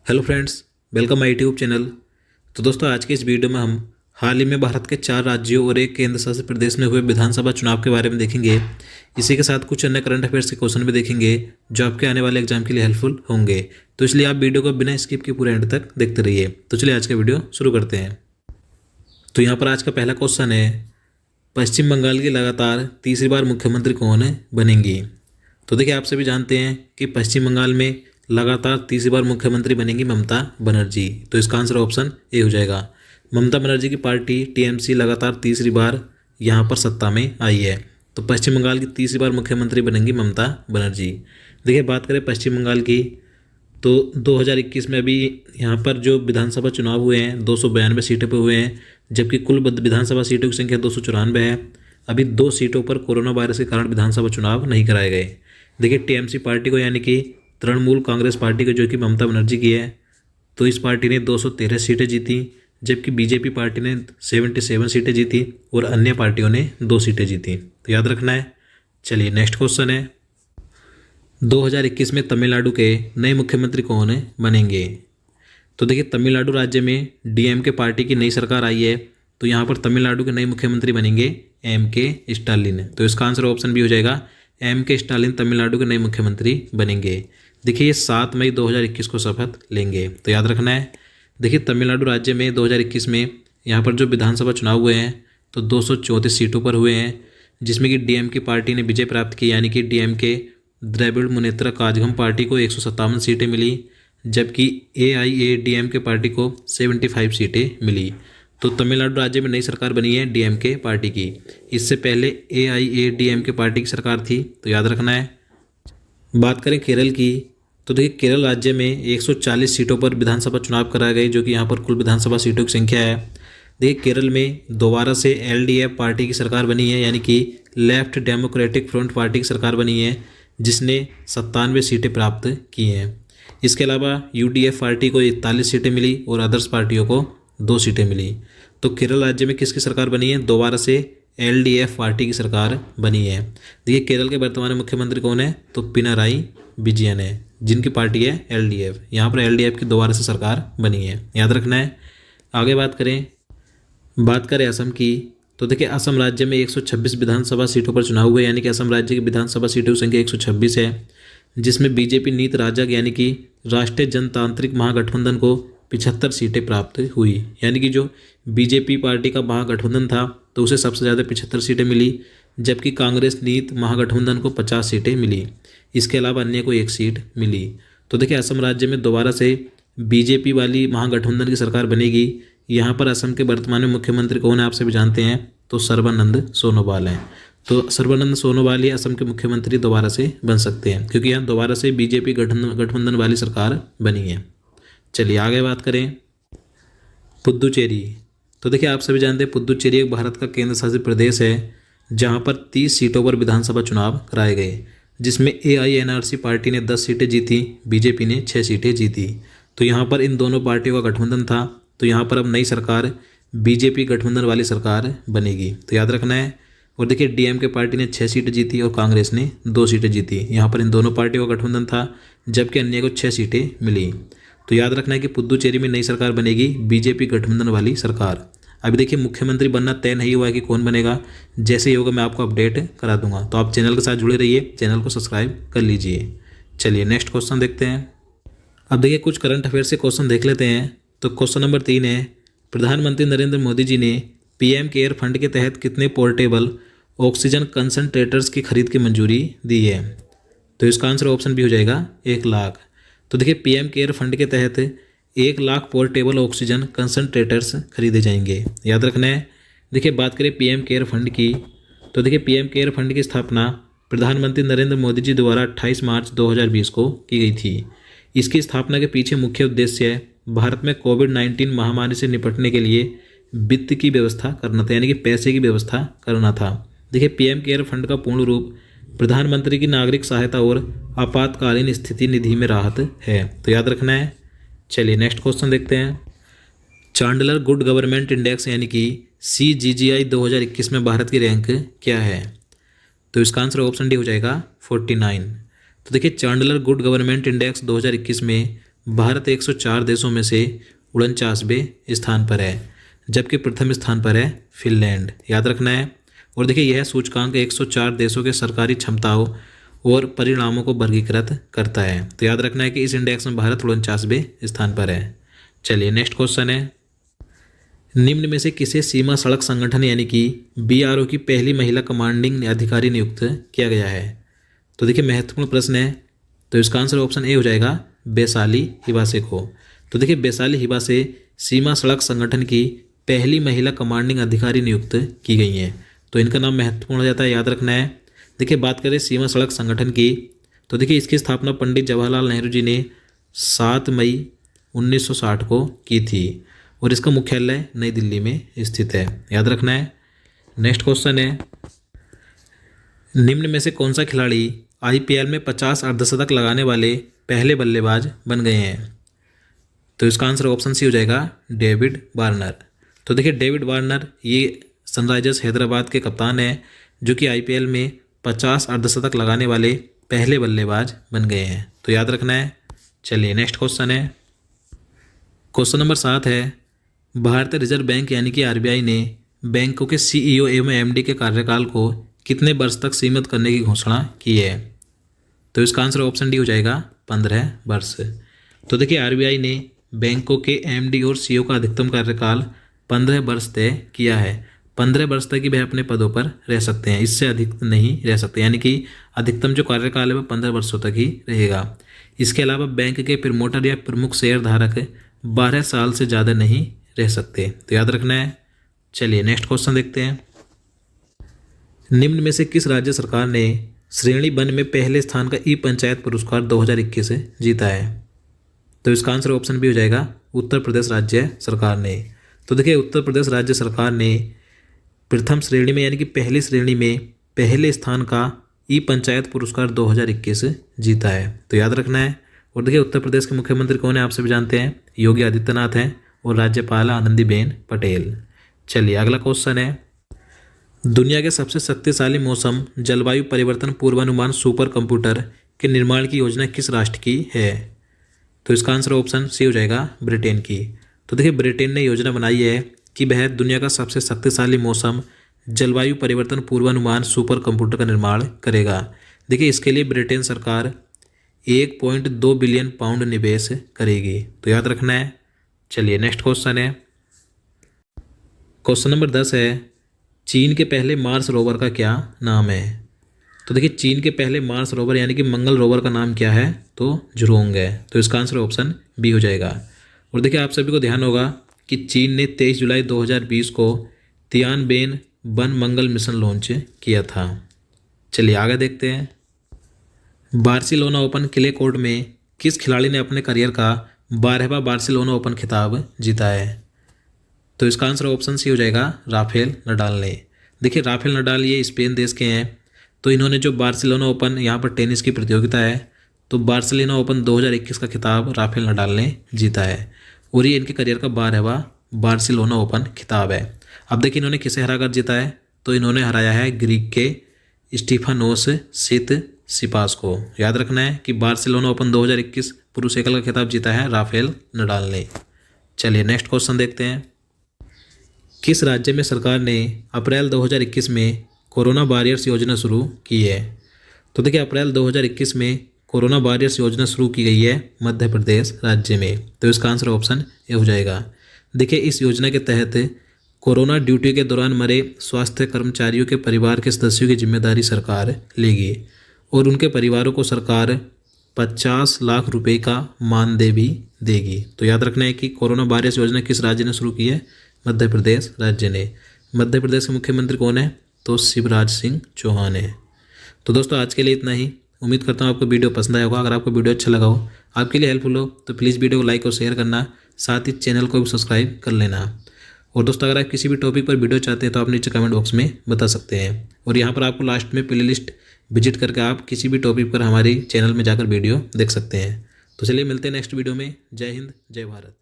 Hello friends, welcome my YouTube channel. तो दोस्तों, आज के इस वीडियो में हम हाल ही में भारत के 4 राज्यों और एक केंद्र शासित प्रदेश में हुए विधानसभा चुनाव के बारे में देखेंगे। इसी के साथ कुछ अन्य करंट अफेयर्स के क्वेश्चन भी देखेंगे जो आपके आने वाले एग्जाम के लिए हेल्पफुल होंगे। तो इसलिए आप वीडियो को बिना स्किप के पूरे एंड तक देखते रहिए। तो चलिए आज का वीडियो शुरू करते हैं। तो यहाँ पर आज का पहला क्वेश्चन है, पश्चिम बंगाल की लगातार तीसरी बार मुख्यमंत्री कौन बनेंगी। तो देखिए, आप सभी जानते हैं कि पश्चिम बंगाल में लगातार तीसरी बार मुख्यमंत्री बनेंगी ममता बनर्जी। तो इसका आंसर ऑप्शन ए हो जाएगा। ममता बनर्जी की पार्टी टीएमसी लगातार तीसरी बार यहाँ पर सत्ता में आई है। तो पश्चिम बंगाल की तीसरी बार मुख्यमंत्री बनेंगी ममता बनर्जी। देखिए, बात करें पश्चिम बंगाल की, तो 2021 में अभी यहाँ पर जो विधानसभा चुनाव हुए हैं 292 सीटों पर हुए हैं, जबकि कुल विधानसभा सीटों की संख्या 294 है। अभी 2 सीटों पर कोरोना वायरस के कारण विधानसभा चुनाव नहीं कराए गए। देखिए, टीएमसी पार्टी को, यानी कि तृणमूल कांग्रेस पार्टी को, जो कि ममता बनर्जी की है, तो इस पार्टी ने 213 सीटें जीती, जबकि बीजेपी पार्टी ने 77 सीटें जीती और अन्य पार्टियों ने 2 सीटें जीती। तो याद रखना है। चलिए नेक्स्ट क्वेश्चन है, 2021 में तमिलनाडु के नए मुख्यमंत्री कौन बनेंगे। तो देखिए, तमिलनाडु राज्य में डीएमके पार्टी की नई सरकार आई है। तो यहाँ पर तमिलनाडु के नए मुख्यमंत्री बनेंगे एमके स्टालिन। तो इसका आंसर ऑप्शन बी हो जाएगा। एमके स्टालिन तमिलनाडु के नए मुख्यमंत्री बनेंगे। देखिए, ये 7 मई 2021 को शपथ लेंगे। तो याद रखना है। देखिए, तमिलनाडु राज्य में 2021 में यहाँ पर जो विधानसभा चुनाव हुए हैं तो 234 सीटों पर हुए हैं, जिसमें कि डीएमके पार्टी ने विजय प्राप्त की, यानी कि डीएमके द्रविड़ मुनेत्र काजगम पार्टी को 157 सीटें मिली, जबकि एआईएडीएमके पार्टी को 75 सीटें मिली। तो तमिलनाडु राज्य में नई सरकार बनी है डीएमके पार्टी की। इससे पहले एआईएडीएमके पार्टी की सरकार थी। तो याद रखना है। बात करें केरल की, तो देखिए, केरल राज्य में 140 सीटों पर विधानसभा चुनाव कराए गए, जो कि यहाँ पर कुल विधानसभा सीटों की संख्या है। देखिए, केरल में दोबारा से एलडीएफ पार्टी की सरकार बनी है, यानी कि लेफ्ट डेमोक्रेटिक फ्रंट पार्टी की सरकार बनी है, जिसने 97 सीटें प्राप्त की हैं। इसके अलावा यूडीएफ पार्टी को 41 सीटें मिली और अदर्स पार्टियों को 2 सीटें मिली। तो केरल राज्य में किसकी सरकार बनी है? दोबारा से एलडीएफ पार्टी की सरकार बनी है। देखिए, केरल के वर्तमान मुख्यमंत्री कौन है? तो पिनाराई विजयन है, जिनकी पार्टी है एलडीएफ। यहाँ पर एलडीएफ की दोबारा से सरकार बनी है, याद रखना है। आगे बात करें असम की, तो देखिए, असम राज्य में 126 विधानसभा सीटों पर चुनाव हुए, यानी कि असम राज्य की विधानसभा सीटों की संख्या 126 है, जिसमें बीजेपी नीत राजग, यानी कि राष्ट्रीय जनतांत्रिक महागठबंधन को 75 सीटें प्राप्त हुई। यानी कि जो बीजेपी पार्टी का महागठबंधन था तो उसे सबसे ज़्यादा 75 सीटें मिली, जबकि कांग्रेस नीत महागठबंधन को 50 सीटें मिली। इसके अलावा अन्य को 1 सीट मिली। तो देखिए, असम राज्य में दोबारा से बीजेपी वाली महागठबंधन की सरकार बनेगी। यहाँ पर असम के वर्तमान में मुख्यमंत्री कौन है? आप सभी जानते हैं, तो सर्बानंद सोनोवाल हैं। तो सर्बानंद सोनोवाल ही असम के मुख्यमंत्री दोबारा से बन सकते हैं, क्योंकि यहाँ दोबारा से बीजेपी गठबंधन वाली सरकार बनी है। चलिए आगे बात करें पुद्दुचेरी। तो देखिए, आप सभी जानते हैं पुद्दुचेरी एक भारत का केंद्र शासित प्रदेश है, जहाँ पर 30 सीटों पर विधानसभा चुनाव कराए गए, जिसमें एआईएनआरसी पार्टी ने 10 सीटें जीती, बीजेपी ने 6 सीटें जीती। तो यहाँ पर इन दोनों पार्टियों का गठबंधन था। तो यहाँ पर अब नई सरकार बीजेपी गठबंधन वाली सरकार बनेगी। तो याद रखना है। और देखिए, डीएमके पार्टी ने 6 सीटें जीती और कांग्रेस ने 2 सीटें जीती। यहाँ पर इन दोनों पार्टियों का गठबंधन था, जबकि अन्य को 6 सीटें मिली। तो याद रखना है कि पुद्दुचेरी में नई सरकार बनेगी बीजेपी गठबंधन वाली सरकार। अभी देखिए, मुख्यमंत्री बनना तय नहीं हुआ है कि कौन बनेगा। जैसे ही होगा मैं आपको अपडेट करा दूंगा। तो आप चैनल के साथ जुड़े रहिए, चैनल को सब्सक्राइब कर लीजिए। चलिए नेक्स्ट क्वेश्चन देखते हैं। अब देखिए, कुछ करंट अफेयर से क्वेश्चन देख लेते हैं। तो क्वेश्चन नंबर 3 है, प्रधानमंत्री नरेंद्र मोदी जी ने पीएम केयर फंड के तहत कितने पोर्टेबल ऑक्सीजन कंसनट्रेटर्स की खरीद की मंजूरी दी है। तो इसका आंसर ऑप्शन बी हो जाएगा, 1 लाख। तो देखिए, पीएम केयर फंड के तहत 1 लाख पोर्टेबल ऑक्सीजन कंसनट्रेटर्स खरीदे जाएंगे, याद रखना है। देखिए, बात करें पीएम केयर फंड की, तो देखिए, पीएम केयर फंड की स्थापना प्रधानमंत्री नरेंद्र मोदी जी द्वारा 28 मार्च 2020 को की गई थी। इसकी स्थापना के पीछे मुख्य उद्देश्य है भारत में कोविड-19 महामारी से निपटने के लिए वित्त की व्यवस्था करना था, यानी कि पैसे की व्यवस्था करना था। देखिए, पीएम केयर फंड का पूर्ण रूप प्रधानमंत्री की नागरिक सहायता और आपातकालीन स्थिति निधि में राहत है। तो याद रखना है। चलिए नेक्स्ट क्वेश्चन देखते हैं। चांडलर गुड गवर्नमेंट इंडेक्स, यानी कि CGGI 2021 में भारत की रैंक क्या है। तो इसका आंसर ऑप्शन डी हो जाएगा, 49। तो देखिए, चांडलर गुड गवर्नमेंट इंडेक्स 2021 में भारत 104 देशों में से 49वें स्थान पर है, जबकि प्रथम स्थान पर है फिनलैंड। याद रखना है। और देखिए यह सूचकांक 104 देशों के सरकारी क्षमताओं और परिणामों को वर्गीकृत करता है। तो याद रखना है कि इस इंडेक्स में भारत 49वें स्थान पर है। चलिए नेक्स्ट क्वेश्चन है, निम्न में से किसे सीमा सड़क संगठन यानी कि BRO की पहली महिला कमांडिंग अधिकारी नियुक्त किया गया है? तो देखिए महत्वपूर्ण प्रश्न है। तो इसका आंसर ऑप्शन ए हो जाएगा, वैशाली हिबासे को। तो देखिए वैशाली हिबासे सीमा सड़क संगठन की पहली महिला कमांडिंग अधिकारी नियुक्त की गई हैं। तो इनका नाम महत्वपूर्ण हो जाता है, याद रखना है। देखिए बात करें सीमा सड़क संगठन की, तो देखिए इसकी स्थापना पंडित जवाहरलाल नेहरू जी ने 7 मई 1960 को की थी और इसका मुख्यालय नई दिल्ली में स्थित है। याद रखना है। नेक्स्ट क्वेश्चन है, निम्न में से कौन सा खिलाड़ी IPL में 50 अर्धशतक लगाने वाले पहले बल्लेबाज बन गए हैं? तो इसका आंसर ऑप्शन सी हो जाएगा, डेविड वार्नर। तो देखिए डेविड वार्नर ये सनराइजर्स हैदराबाद के कप्तान हैं, जो कि IPL में 50 अर्धशतक लगाने वाले पहले बल्लेबाज बन गए हैं। तो याद रखना है। चलिए नेक्स्ट क्वेश्चन है, क्वेश्चन नंबर 7 है, भारतीय रिजर्व बैंक यानी कि RBI ने बैंकों के CEO एवं MD के कार्यकाल को कितने वर्ष तक सीमित करने की घोषणा की है? तो इसका आंसर ऑप्शन डी हो जाएगा, 15 वर्ष। तो देखिए RBI ने बैंकों के MD और CEO का अधिकतम कार्यकाल 15 वर्ष तय किया है। 15 वर्ष तक ही वह अपने पदों पर रह सकते हैं, इससे अधिक नहीं रह सकते, यानी कि अधिकतम जो कार्यकाल है वह 15 वर्षों तक ही रहेगा। इसके अलावा बैंक के प्रमोटर या प्रमुख शेयर धारक 12 साल से ज़्यादा नहीं रह सकते। तो याद रखना है। चलिए नेक्स्ट क्वेश्चन देखते हैं, निम्न में से किस राज्य सरकार ने श्रेणी वन में पहले स्थान का पंचायत पुरस्कार 2021 जीता है? तो इसका आंसर ऑप्शन बी हो जाएगा, उत्तर प्रदेश राज्य सरकार ने। तो देखिए उत्तर प्रदेश राज्य सरकार ने प्रथम श्रेणी में यानी कि पहली श्रेणी में पहले स्थान का पंचायत पुरस्कार 2021 जीता है। तो याद रखना है। और देखिए उत्तर प्रदेश के मुख्यमंत्री कौन है, आप सभी जानते हैं, योगी आदित्यनाथ हैं, और राज्यपाल आनंदीबेन पटेल। चलिए अगला क्वेश्चन है, दुनिया के सबसे शक्तिशाली मौसम जलवायु परिवर्तन पूर्वानुमान सुपर कंप्यूटर के निर्माण की योजना किस राष्ट्र की है? तो इसका आंसर ऑप्शन सी हो जाएगा, ब्रिटेन की। तो देखिए ब्रिटेन ने योजना बनाई है कि वह दुनिया का सबसे शक्तिशाली मौसम जलवायु परिवर्तन पूर्वानुमान सुपर कंप्यूटर का निर्माण करेगा। देखिए इसके लिए ब्रिटेन सरकार 1.2 बिलियन पाउंड निवेश करेगी। तो याद रखना है। चलिए नेक्स्ट क्वेश्चन है, क्वेश्चन नंबर 10 है, चीन के पहले मार्स रोवर का क्या नाम है? तो देखिए चीन के पहले मार्स रोवर यानी कि मंगल रोवर का नाम क्या है? तो झुरोंग है। तो इसका आंसर ऑप्शन बी हो जाएगा। और देखिए आप सभी को ध्यान होगा कि चीन ने 23 जुलाई 2020 को तियानबेन वन मंगल मिशन लॉन्च किया था। चलिए आगे देखते हैं, बार्सिलोना ओपन क्ले कोर्ट में किस खिलाड़ी ने अपने करियर का 12वां बार्सिलोना ओपन खिताब जीता है? तो इसका आंसर ऑप्शन सी हो जाएगा, राफेल नडाल ने। देखिए राफेल नडाल ये स्पेन देश के हैं। तो इन्होंने जो बार्सिलोना ओपन यहाँ पर टेनिस की प्रतियोगिता है, तो बार्सिलोना ओपन 2021 का खिताब राफेल नडाल ने जीता है और ये इनके करियर का 12वां बार्सिलोना ओपन खिताब है। अब देखिए इन्होंने किसे हराकर जीता है, तो इन्होंने हराया है ग्रीक के स्टीफानोस सिपास को। याद रखना है कि बार्सिलोना ओपन 2021 पुरुष एकल का खिताब जीता है राफेल नडाल ने। चलिए नेक्स्ट क्वेश्चन देखते हैं, किस राज्य में सरकार ने अप्रैल 2021 में कोरोना वॉरियर्स योजना शुरू की है? तो देखिए अप्रैल 2021 में कोरोना वॉरियर्स योजना शुरू की गई है मध्य प्रदेश राज्य में। तो इसका आंसर ऑप्शन ए हो जाएगा। देखिए इस योजना के तहत कोरोना ड्यूटी के दौरान मरे स्वास्थ्य कर्मचारियों के परिवार के सदस्यों की जिम्मेदारी सरकार लेगी और उनके परिवारों को सरकार 50 लाख रुपए का मानदेय भी देगी। तो याद रखना है कि कोरोना वॉरियर्स योजना किस राज्य ने शुरू की है? मध्य प्रदेश राज्य ने। मध्य प्रदेश के मुख्यमंत्री कौन है? तो शिवराज सिंह चौहान है। तो दोस्तों आज के लिए इतना ही। उम्मीद करता हूँ आपको वीडियो पसंद आया होगा। अगर आपको वीडियो अच्छा लगा हो, आपके लिए हेल्पफुल हो, तो प्लीज़ वीडियो को लाइक और शेयर करना, साथ ही चैनल को भी सब्सक्राइब कर लेना। और दोस्तों अगर आप किसी भी टॉपिक पर वीडियो चाहते हैं तो आप नीचे कमेंट बॉक्स में बता सकते हैं। और यहाँ पर आपको लास्ट में प्लेलिस्ट विजिट करके आप किसी भी टॉपिक पर हमारी चैनल में जाकर वीडियो देख सकते हैं। तो चलिए मिलते हैं नेक्स्ट वीडियो में। जय हिंद, जय भारत।